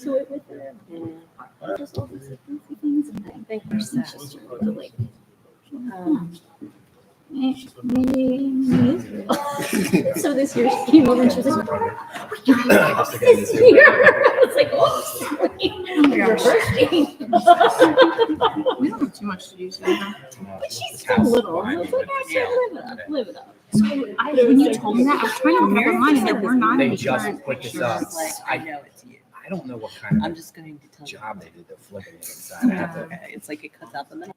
to it with her. Just all these like goofy things, and I think our sister would like. Maybe Israel. So this year she came over and she was like, "What you like this year?" I was like, "Oh, sorry. Your birthday." We don't have too much to do today. She's still little. I was like, live it up. So when you told me that, I was trying to look it up online, and there were not They any just current put this pictures. up. Like, I know it's you. I don't know what kind I'm of just going to tell you. job they did. They're flipping it inside out. Okay. It's like it cuts out the middle.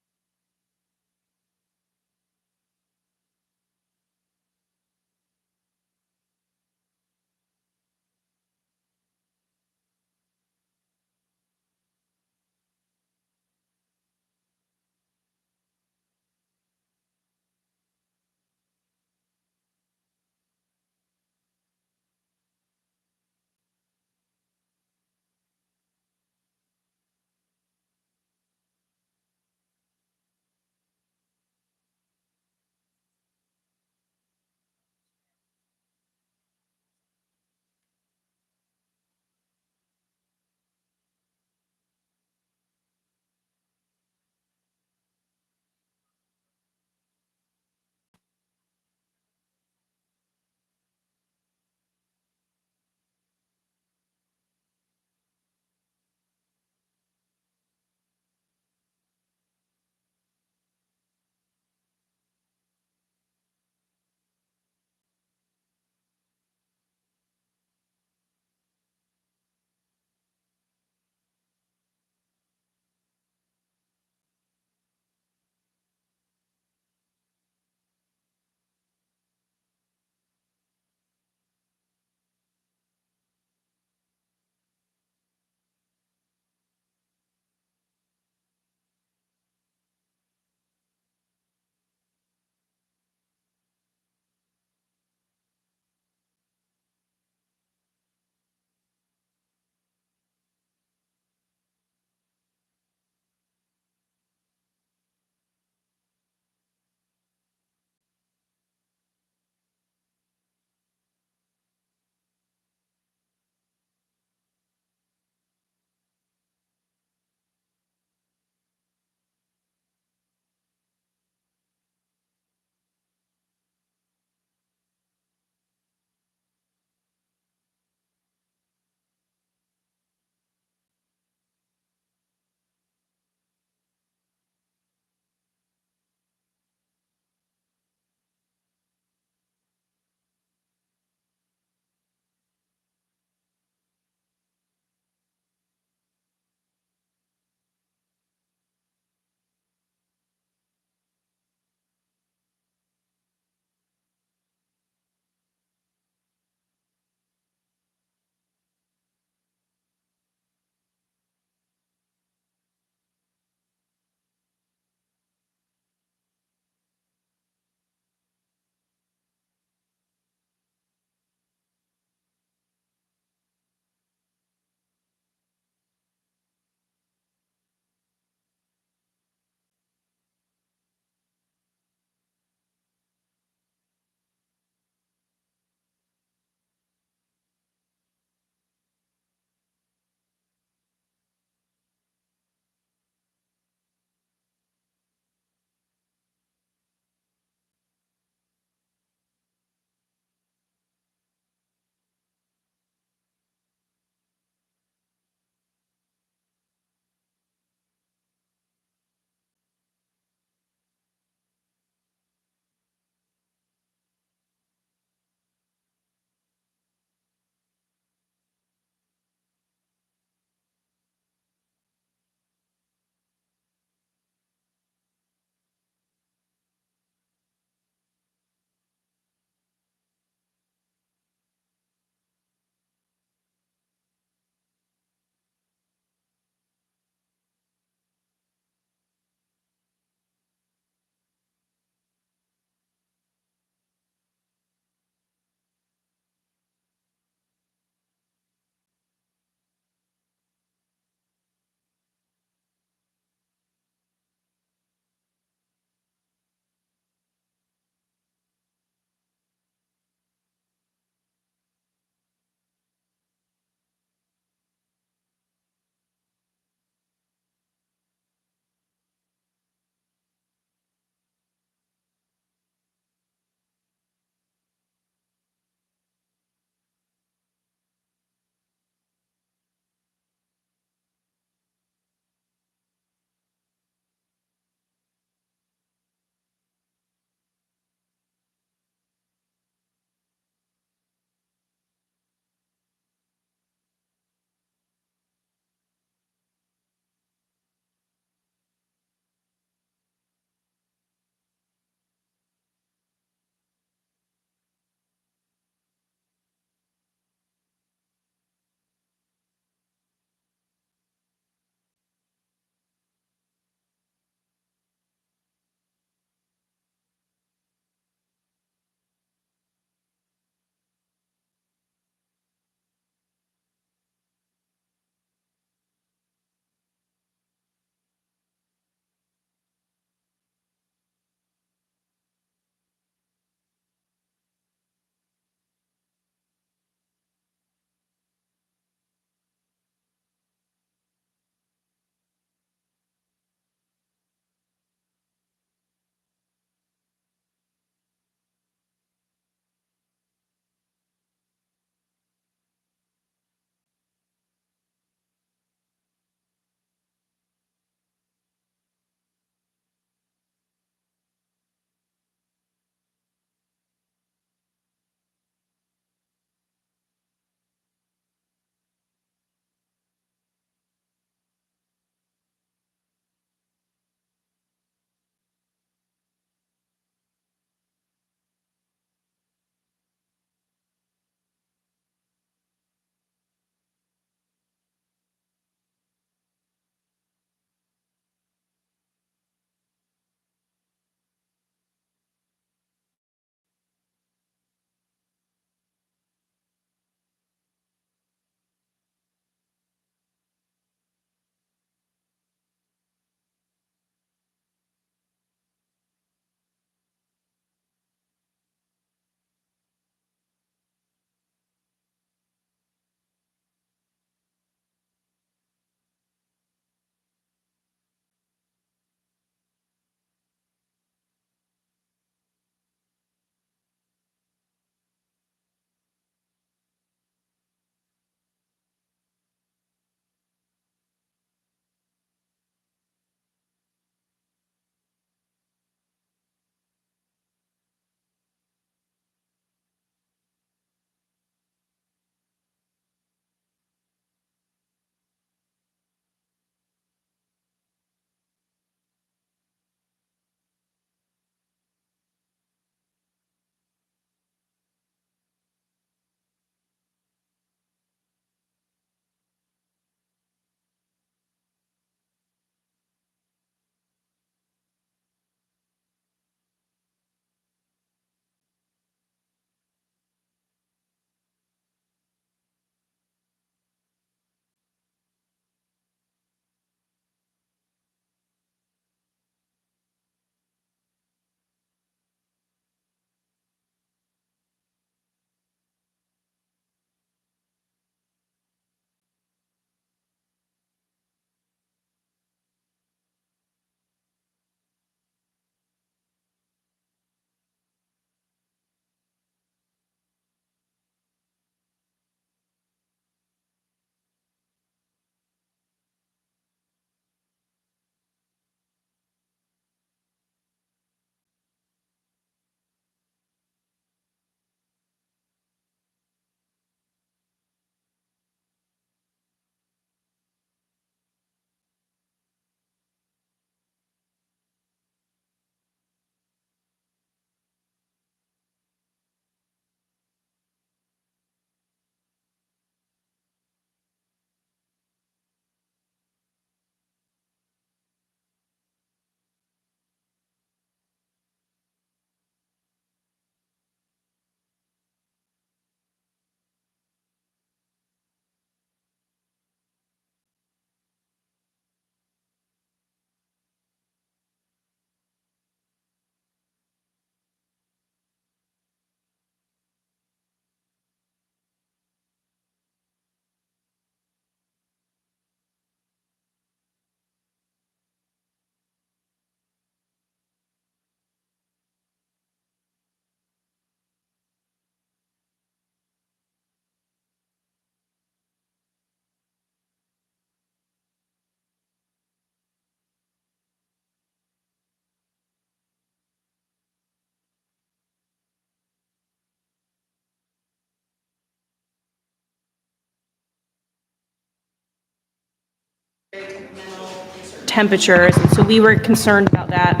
temperatures, and so we were concerned about that.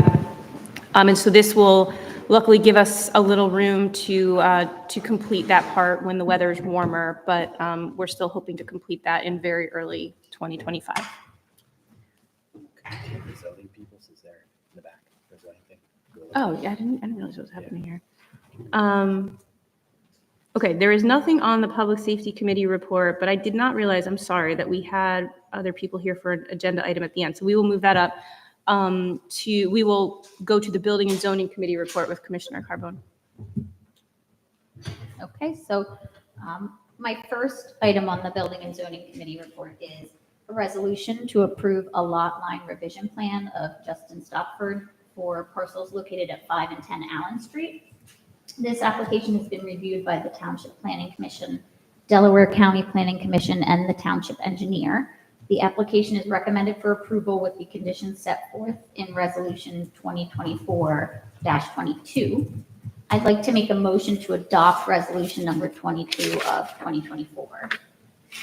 And so this will luckily give us a little room to complete that part when the weather is warmer, but we're still hoping to complete that in very early 2025. The zoning people's is there in the back. There's anything. Oh, yeah, I didn't realize what was happening here. Okay, there is nothing on the Public Safety Committee report, but I did not realize, I'm sorry, that we had other people here for an agenda item at the end. So we will move that up we will go to the Building and Zoning Committee report with Commissioner Carbone. Okay, so my first item on the Building and Zoning Committee report is a resolution to approve a lot line revision plan of Justin Stopford for parcels located at 5 and 10 Allen Street. This application has been reviewed by the Township Planning Commission, Delaware County Planning Commission, and the Township Engineer. The application is recommended for approval with the conditions set forth in Resolution 2024-22. I'd like to make a motion to adopt Resolution number 22 of 2024,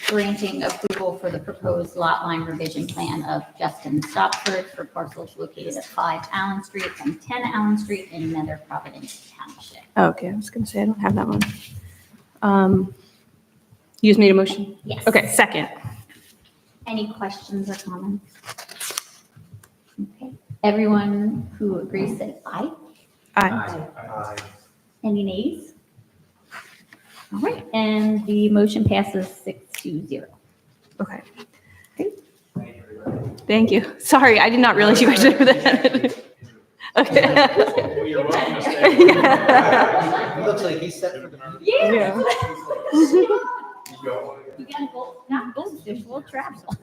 granting approval for the proposed lot line revision plan of Justin Stopford for parcels located at 5 Allen Street and 10 Allen Street in Nether Providence Township. Okay, I was going to say I don't have that one. You just made a motion? Yes. Okay, second. Any questions or comments? Okay. Everyone who agrees say aye. Aye. Any nays? All right, and the motion passes 6-0. Okay. Thank you. Sorry, I did not realize you guys did that. Okay. You're welcome to stay. It looks like he's set for the. Yeah. You You gotta go, not goldfish, we'll travel.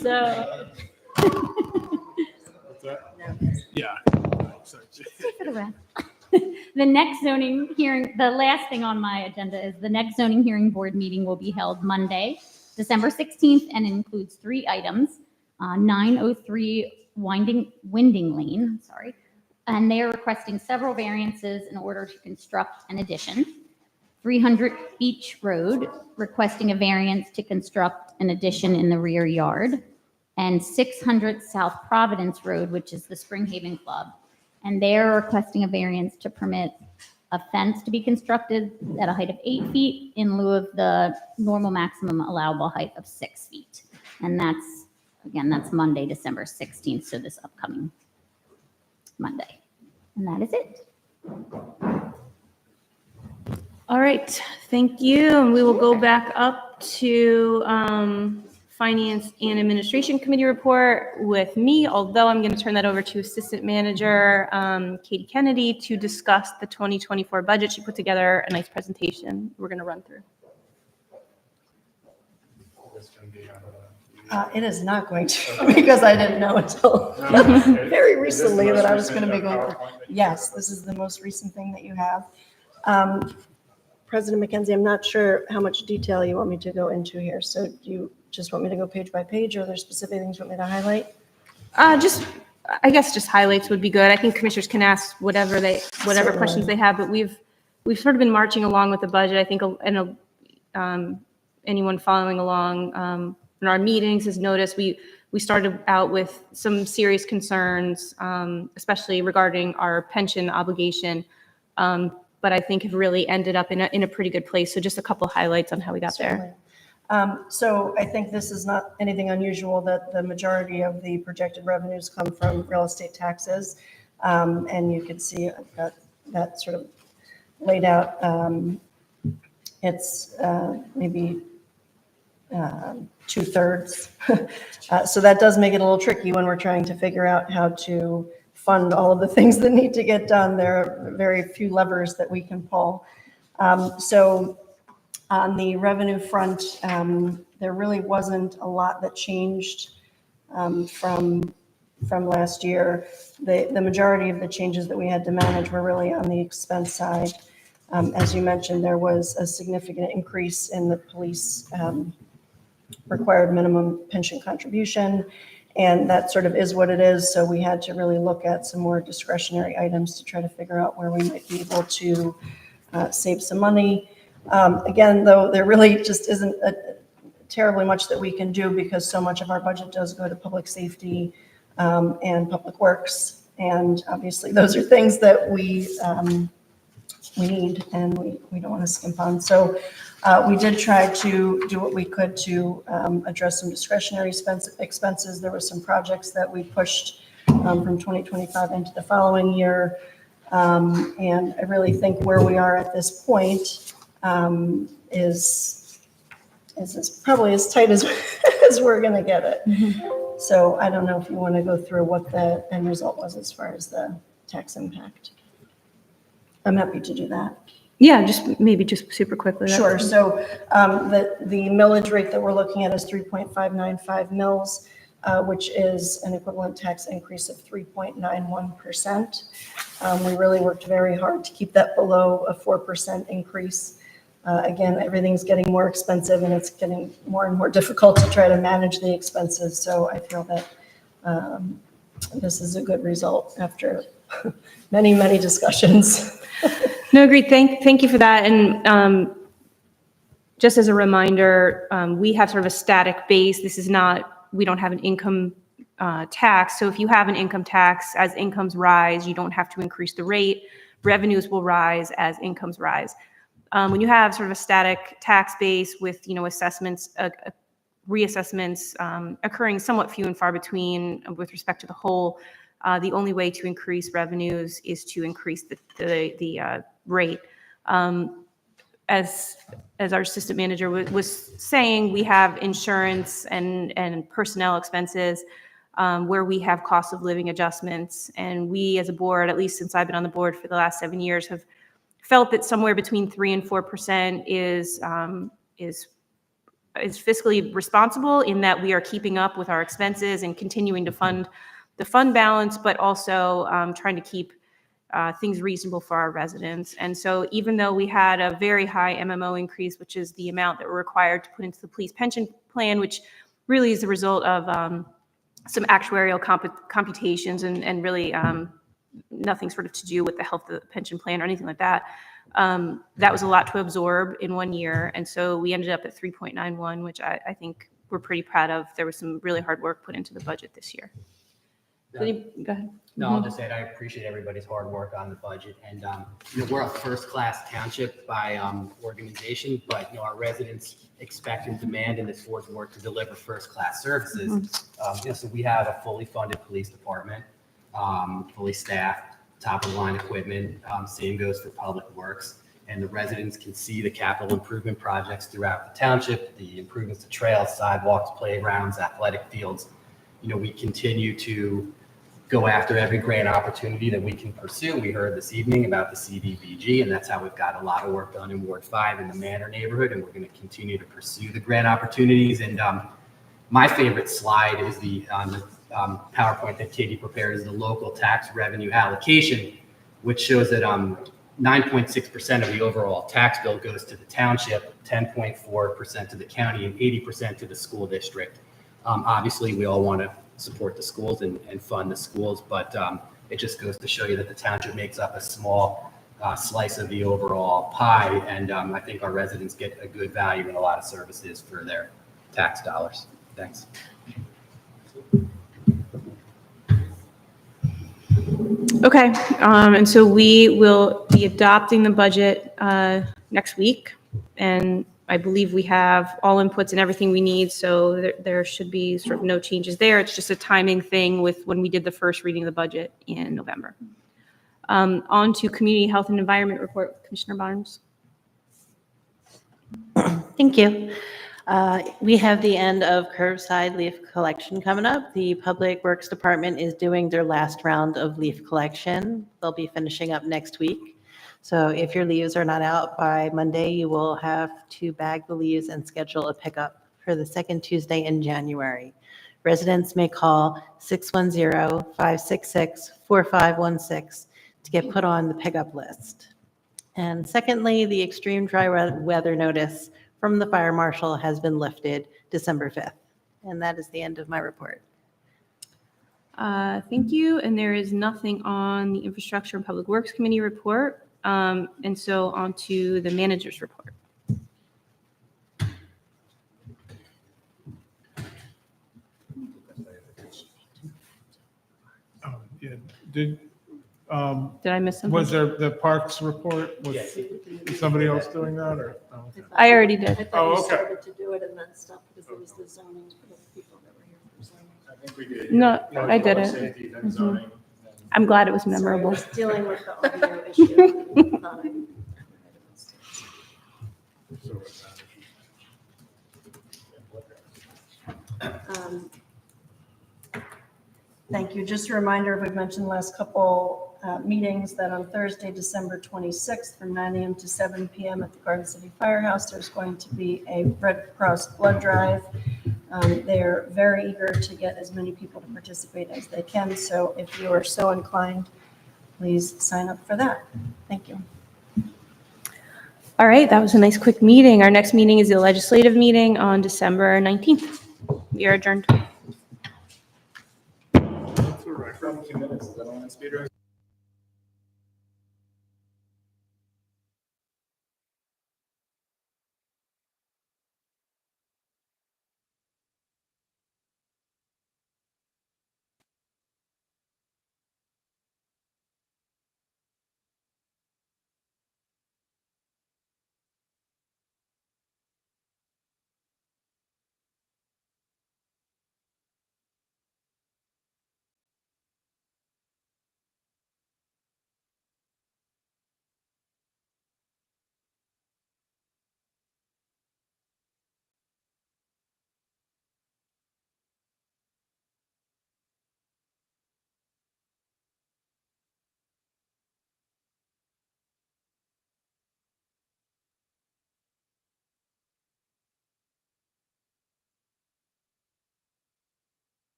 So, What's that? Yeah. Sorry. stay for the rest. The next zoning hearing, the last thing on my agenda is the next zoning hearing board meeting will be held Monday, December 16th, and it includes 3 items. 903 Winding Lane, and they are requesting several variances in order to construct an addition. 300 Beach Road, requesting a variance to construct an addition in the rear yard, and 600 South Providence Road, which is the Springhaven Club, and they're requesting a variance to permit a fence to be constructed at a height of 8 feet in lieu of the normal maximum allowable height of 6 feet. And that's Monday, December 16th, so this upcoming Monday. And that is it. All right, thank you. And we will go back up to Finance and Administration Committee report with me, although I'm going to turn that over to Assistant Manager Katie Kennedy to discuss the 2024 budget. She put together a nice presentation we're going to run through. It is not going to, because I didn't know until very recently that I was going to be going. Yes, this is the most recent thing that you have. President McKenzie, I'm not sure how much detail you want me to go into here. So do you just want me to go page by page, or are there specific things you want me to highlight? I guess just highlights would be good. I think commissioners can ask whatever Certainly. questions they have, but we've sort of been marching along with the budget. I think anyone following along in our meetings has noticed we started out with some serious concerns, especially regarding our pension obligation, but I think have really ended up in a pretty good place. So just a couple highlights on how we got there. So I think this is not anything unusual that the majority of the projected revenues come from real estate taxes. And you can see I've got that sort of laid out. It's maybe 2/3. So that does make it a little tricky when we're trying to figure out how to fund all of the things that need to get done. There are very few levers that we can pull. So on the revenue front, there really wasn't a lot that changed from last year. The majority of the changes that we had to manage were really on the expense side. As you mentioned, there was a significant increase in the police required minimum pension contribution, and that sort of is what it is. So we had to really look at some more discretionary items to try to figure out where we might be able to save some money. Again, though, there really just isn't terribly much that we can do because so much of our budget does go to public safety and public works. And obviously, those are things that we need and we don't want to skimp on. So we did try to do what we could to address some discretionary expenses. There were some projects that we pushed from 2025 into the following year. And I really think where we are at this point is probably as tight as, as we're going to get it. So I don't know if you want to go through what the end result was as far as the tax impact. I'm happy to do that. Yeah, just super quickly. Sure. So the millage rate that we're looking at is 3.595 mils, which is an equivalent tax increase of 3.91%. We really worked very hard to keep that below a 4% increase. Again, everything's getting more expensive and it's getting more and more difficult to try to manage the expenses. So I feel that this is a good result after many, many discussions. No, agreed. Thank you for that. And just as a reminder, we have sort of a static base. This is not, we don't have an income tax. So if you have an income tax, as incomes rise, you don't have to increase the rate. Revenues will rise as incomes rise. When you have sort of a static tax base with, assessments, reassessments occurring somewhat few and far between with respect to the whole, the only way to increase revenues is to increase the rate. As our assistant manager was saying, we have insurance and personnel expenses where we have cost of living adjustments. And we as a board, at least since I've been on the board for the last 7 years, have felt that somewhere between 3% and 4% is fiscally responsible in that we are keeping up with our expenses and continuing to fund the fund balance, but also trying to keep things reasonable for our residents. And so even though we had a very high MMO increase, which is the amount that we're required to put into the police pension plan, which really is the result of some actuarial computations and really nothing sort of to do with the health of the pension plan or anything like that. That was a lot to absorb in 1 year. And so we ended up at 3.91, which I think we're pretty proud of. There was some really hard work put into the budget this year. Go ahead. No, I'll just say I appreciate everybody's hard work on the budget. And, we're a first-class township by organization, but, our residents expect and demand in this board's work to deliver first-class services. So we have a fully funded police department, fully staffed, top-of-the-line equipment. Same goes for public works. And the residents can see the capital improvement projects throughout the township, the improvements to trails, sidewalks, playgrounds, athletic fields. We continue to go after every grant opportunity that we can pursue. We heard this evening about the CDBG, and that's how we've got a lot of work done in Ward 5 in the Manor neighborhood, and we're going to continue to pursue the grant opportunities. And my favorite slide is the PowerPoint that Katie prepared, is the local tax revenue allocation, which shows that 9.6% of the overall tax bill goes to the township, 10.4% to the county, and 80% to the school district. Obviously, we all want to support the schools and fund the schools, but it just goes to show you that the township makes up a small slice of the overall pie, and I think our residents get a good value in a lot of services for their tax dollars. Thanks. Okay, and so we will be adopting the budget next week, and I believe we have all inputs and everything we need, so there should be sort of no changes there. It's just a timing thing with when we did the first reading of the budget in November. On to Community Health and Environment Report, Commissioner Barnes. Thank you. We have the end of curbside leaf collection coming up. The Public Works Department is doing their last round of leaf collection. They'll be finishing up next week. So if your leaves are not out by Monday, you will have to bag the leaves and schedule a pickup for the second Tuesday in January. Residents may call 610-566-4516 to get put on the pickup list. And secondly, the extreme dry weather notice from the fire marshal has been lifted December 5th. And that is the end of my report. Thank you. And there is nothing on the Infrastructure and Public Works Committee report. And so on to the manager's report. Did, Did I miss something? was there the parks report? Was Yes. somebody else doing that or? Oh, okay. I already did. Oh, okay. started to do it and then stopped because there was the zoning for the people that were here for zoning. I think we did. No, I did Public it. Safety, then Mhm. zoning. then- I'm glad it was memorable. Dealing with the audio issue. Thought I- so it's not- Um, Thank you. Just a reminder, we've mentioned the last couple meetings that on Thursday, December 26th, from 9 a.m. to 7 p.m. at the Garden City Firehouse, there's going to be a Red Cross blood drive. They're very eager to get as many people to participate as they can. So if you are so inclined, please sign up for that. Thank you. All right, that was a nice quick meeting. Our next meeting is the legislative meeting on December 19th. We are adjourned. That's all right. 2 minutes, is that all on speed?